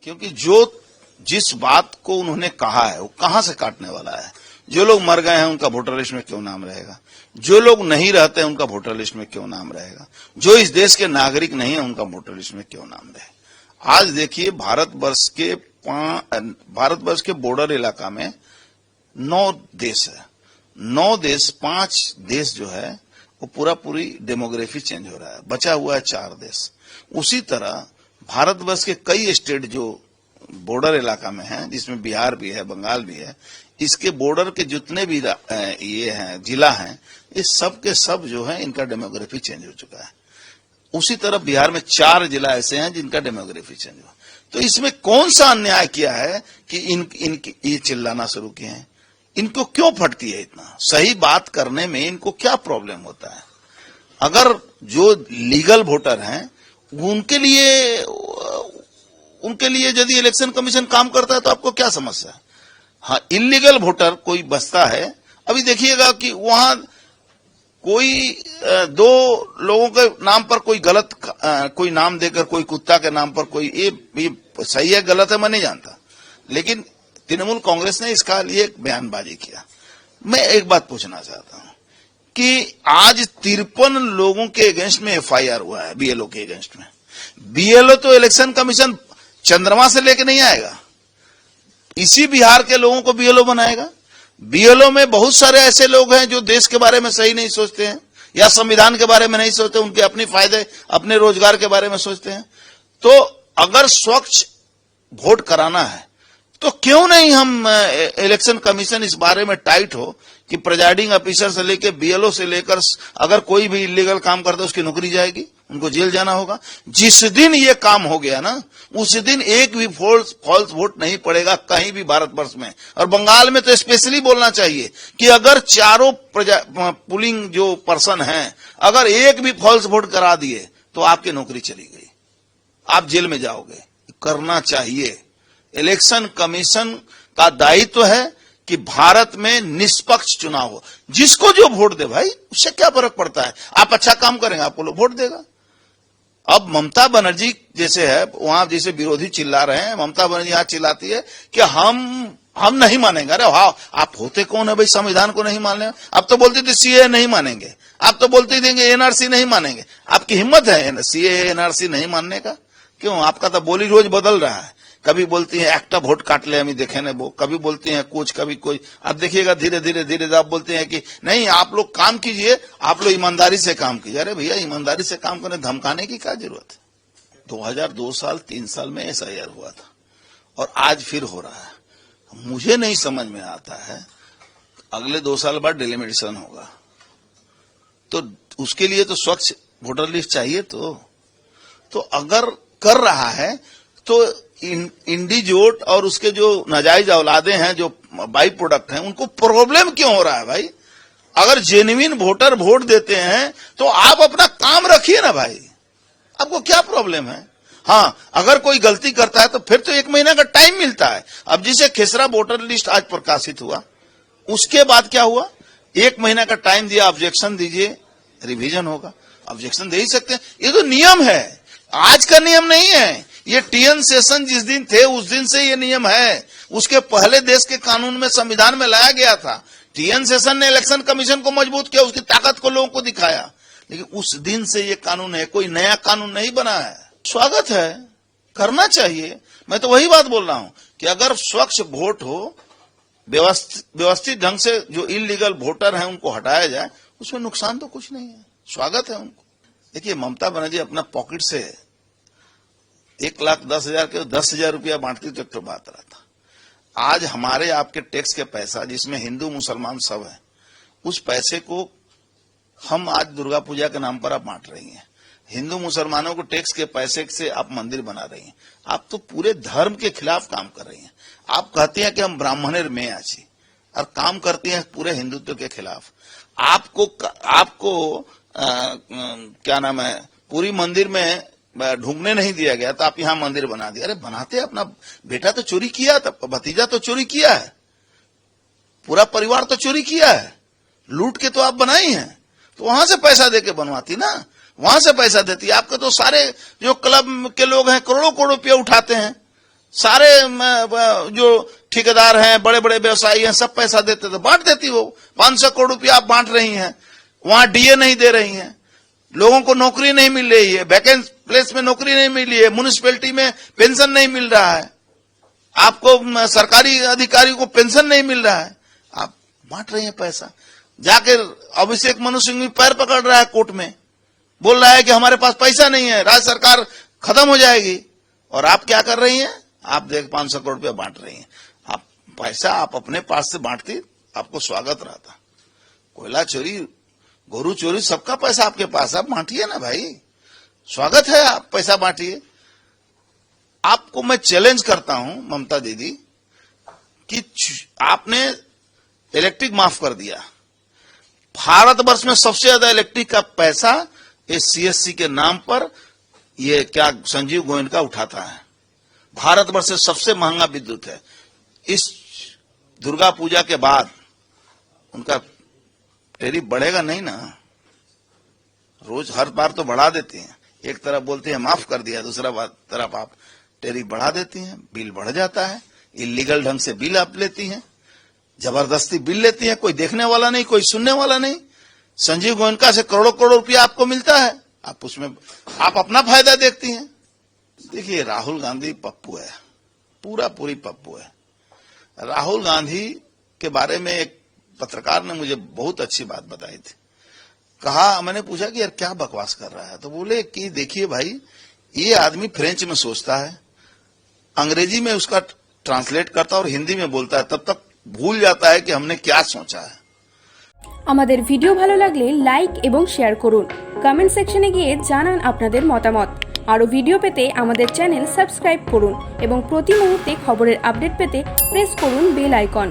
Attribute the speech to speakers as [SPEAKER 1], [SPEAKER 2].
[SPEAKER 1] क्योंकि जिस बात को उन्होंने कहा है वो कहां से काटने वाला है। जो लोग मर गए हैं उनका वोटर लिस्ट में क्यों नाम रहेगा, जो लोग नहीं रहते हैं उनका वोटर लिस्ट में क्यों नाम रहेगा, जो इस देश के नागरिक नहीं है उनका वोटर लिस्ट में क्यों नाम रहेगा। आज देखिए भारतवर्ष के बॉर्डर इलाका में 9 देश है, 9 देश 5 देश जो है वो पूरी डेमोग्राफी चेंज हो रहा है, बचा हुआ है 4 देश। उसी तरह भारतवर्ष के कई स्टेट जो बॉर्डर इलाका में हैं, जिसमें बिहार भी है, बंगाल भी है, इसके बॉर्डर के जितने भी ये हैं जिला हैं, ये सब के सब जो है इनका डेमोग्राफी चेंज हो चुका है। उसी तरह बिहार में 4 जिला ऐसे हैं जिनका डेमोग्राफी चेंज हुआ। तो इसमें कौन सा अन्याय किया है कि इनकी ये चिल्लाना शुरू किए हैं? इनको क्यों फटती है इतना? सही बात करने में इनको क्या प्रॉब्लम होता है? अगर जो लीगल वोटर हैं उनके लिए यदि इलेक्शन कमीशन काम करता है तो आपको क्या समस्या है? हाँ, इलीगल वोटर कोई बसता है। अभी देखिएगा कि वहां कोई 2 लोगों के नाम पर कोई गलत कोई नाम देकर, कोई कुत्ता के नाम पर कोई ये सही है गलत है मैं नहीं जानता, लेकिन तृणमूल कांग्रेस ने इसका लिए एक बयानबाजी किया। मैं एक बात पूछना चाहता हूं कि आज 53 लोगों के अगेंस्ट में एफआईआर हुआ है, बीएलओ के अगेंस्ट में। बीएलओ तो इलेक्शन कमीशन चंद्रमा से लेके नहीं आएगा, इसी बिहार के लोगों को बीएलओ बनाएगा। बीएलओ में बहुत सारे ऐसे लोग हैं जो देश के बारे में सही नहीं सोचते हैं या संविधान के बारे में नहीं सोचते, उनके अपने फायदे अपने रोजगार के बारे में सोचते हैं। तो अगर स्वच्छ वोट कराना है तो क्यों नहीं हम इलेक्शन कमीशन इस बारे में टाइट हो कि प्रिजाइडिंग ऑफिसर से लेकर बीएलओ से लेकर अगर कोई भी इलीगल काम करता है उसकी नौकरी जाएगी, उनको जेल जाना होगा। जिस दिन ये काम हो गया ना उस दिन एक भी फॉल्स वोट नहीं पड़ेगा कहीं भी भारतवर्ष में। और बंगाल में तो स्पेशली बोलना चाहिए कि अगर चारों पुलिंग जो पर्सन हैं अगर एक भी फॉल्स वोट करा दिए तो आपकी नौकरी चली गई, आप जेल में जाओगे। करना चाहिए। इलेक्शन कमीशन का दायित्व है कि भारत में निष्पक्ष चुनाव हो। जिसको जो वोट दे भाई, उससे क्या फर्क पड़ता है? आप अच्छा काम करेंगे आपको लोग वोट देगा। अब ममता बनर्जी जैसे है, वहां जैसे विरोधी चिल्ला रहे हैं, ममता बनर्जी यहां चिल्लाती है कि हम नहीं मानेंगे। अरे हाँ, आप होते कौन है भाई संविधान को नहीं मानने? आप तो बोलते थे सीए नहीं मानेंगे, आप तो बोलते देंगे एनआरसी नहीं मानेंगे। आपकी हिम्मत है सीए एनआरसी नहीं मानने का? क्यों? आपका तो बोली रोज बदल रहा है। कभी बोलती है एक्टा वोट काट ले हमें देखे न वो, कभी बोलती हैं कुछ, कभी कोई। आप देखिएगा धीरे धीरे आप बोलते हैं कि नहीं आप लोग काम कीजिए, आप लोग ईमानदारी से काम कीजिए। अरे भैया ईमानदारी से काम करने धमकाने की क्या जरूरत है? 2002 साल 3 साल में एसआईआर हुआ था और आज फिर हो रहा है। मुझे नहीं समझ में आता है, अगले 2 साल बाद डिलिमिटेशन होगा तो उसके लिए तो स्वच्छ वोटर लिस्ट चाहिए। तो अगर कर रहा है तो इंडिजोट और उसके जो नाजायज औलादे हैं, जो बाई प्रोडक्ट हैं, उनको प्रॉब्लम क्यों हो रहा है भाई? अगर जेन्युइन वोटर वोट देते हैं तो आप अपना काम रखिए ना भाई, आपको क्या प्रॉब्लम है? हाँ, अगर कोई गलती करता है तो फिर तो 1 महीने का टाइम मिलता है। अब जिसे खेसरा वोटर लिस्ट आज प्रकाशित हुआ, उसके बाद क्या हुआ? 1 महीने का टाइम दिया, ऑब्जेक्शन दीजिए, रिवीजन होगा। ऑब्जेक्शन दे ही सकते हैं, ये तो नियम है, आज का नियम नहीं है। ये टीएन सेशन जिस दिन थे उस दिन से ये नियम है। उसके पहले देश के कानून में, संविधान में लाया गया था। टीएन सेशन ने इलेक्शन कमीशन को मजबूत किया, उसकी ताकत को लोगों को दिखाया, लेकिन उस दिन से ये कानून है, कोई नया कानून नहीं बना है। स्वागत है, करना चाहिए। मैं तो वही बात बोल रहा हूं कि अगर स्वच्छ वोट हो, व्यवस्थित ढंग से जो इलीगल वोटर हैं उनको हटाया जाए, उसमें नुकसान तो कुछ नहीं है, स्वागत है उनको। देखिए ममता बनर्जी अपना पॉकेट से 1,10,000 के 10,000 रुपया बांटती तो बात रहा था। आज हमारे आपके टैक्स के पैसा, जिसमें हिंदू मुसलमान सब है, उस पैसे को हम आज दुर्गा पूजा के नाम पर आप बांट रही हैं। हिंदू मुसलमानों को टैक्स के पैसे से आप मंदिर बना रही हैं। आप तो पूरे धर्म के खिलाफ काम कर रही हैं। आप कहती हैं कि हम ब्राह्मणेर में आची, और काम करती हैं पूरे हिंदुत्व के खिलाफ। आपको क्या नाम है, पूरी मंदिर में ढूंढने नहीं दिया गया तो आप यहां मंदिर बना दिया। अरे बनाते, अपना बेटा तो चोरी किया था, भतीजा तो चोरी किया है, पूरा परिवार तो चोरी किया है, लूट के तो आप बनाई हैं, तो वहां से पैसा देके बनवाती ना, वहां से पैसा देती। आपके तो सारे जो क्लब के लोग हैं करोड़ों करोड़ रुपया उठाते हैं, सारे जो ठेकेदार हैं, बड़े बड़े व्यवसायी हैं, सब पैसा देते थे, बांट देती वो। 500 करोड़ रुपया आप बांट रही हैं, वहां डीए नहीं दे रही हैं, लोगों को नौकरी नहीं मिल रही है, वैकेंट प्लेस में नौकरी नहीं मिली है, म्युनिसिपैलिटी में पेंशन नहीं मिल रहा है, आपको सरकारी अधिकारी को पेंशन नहीं मिल रहा है, आप बांट रही हैं पैसा। जाकर अभिषेक मनु सिंह पैर पकड़ रहा है कोर्ट में, बोल रहा है कि हमारे पास पैसा नहीं है, राज्य सरकार खत्म हो जाएगी। और आप क्या कर रही हैं? आप देख 500 करोड़ रुपया बांट रही हैं। आप पैसा आप अपने पास से बांटती, आपको स्वागत रहता। कोयला चोरी, गोरू चोरी, सबका पैसा आपके पास, आप बांटिए ना भाई, स्वागत है, आप पैसा बांटिए। आपको मैं चैलेंज करता हूं ममता दीदी कि आपने इलेक्ट्रिक माफ कर दिया। भारतवर्ष में सबसे ज्यादा इलेक्ट्रिक का पैसा ये सीएससी के नाम पर ये क्या संजीव गोयन का उठाता है। भारतवर्ष से सबसे महंगा विद्युत है। इस दुर्गा पूजा के बाद उनका टैरिफ बढ़ेगा नहीं ना, रोज हर बार तो बढ़ा देती हैं, एक तरफ बोलते हैं माफ कर दिया, दूसरा तरफ आप टैरिफ बढ़ा देती हैं, बिल बढ़ जाता है, इलीगल ढंग से बिल आप लेती हैं, जबरदस्ती बिल लेती हैं, कोई देखने वाला नहीं, कोई सुनने वाला नहीं। संजीव गोयनका से करोड़ों करोड़ रुपया आपको मिलता है, आप उसमें आप अपना फायदा देखती हैं। देखिए राहुल गांधी पप्पू है, पूरा पूरी पप्पू है। राहुल गांधी के बारे में एक पत्रकार ने मुझे बहुत अच्छी बात बताई थी। कहा, मैंने पूछा कि यार क्या बकवास कर रहा है, तो बोले कि देखिए भाई, ये आदमी फ्रेंच में सोचता है, अंग्रेजी में उसका ट्रांसलेट करता और हिंदी में बोलता है, तब तक भूल जाता है कि हमने क्या सोचा है।
[SPEAKER 2] আমাদের ভিডিও ভালো লাগলে লাইক এবং শেয়ার করুন, কমেন্ট সেকশনে গিয়ে জানান আপনাদের মতামত। আরো ভিডিও পেতে আমাদের চ্যানেল সাবস্ক্রাইব করুন এবং প্রতি মুহূর্তে খবরের আপডেট পেতে প্রেস করুন বেল আইকন।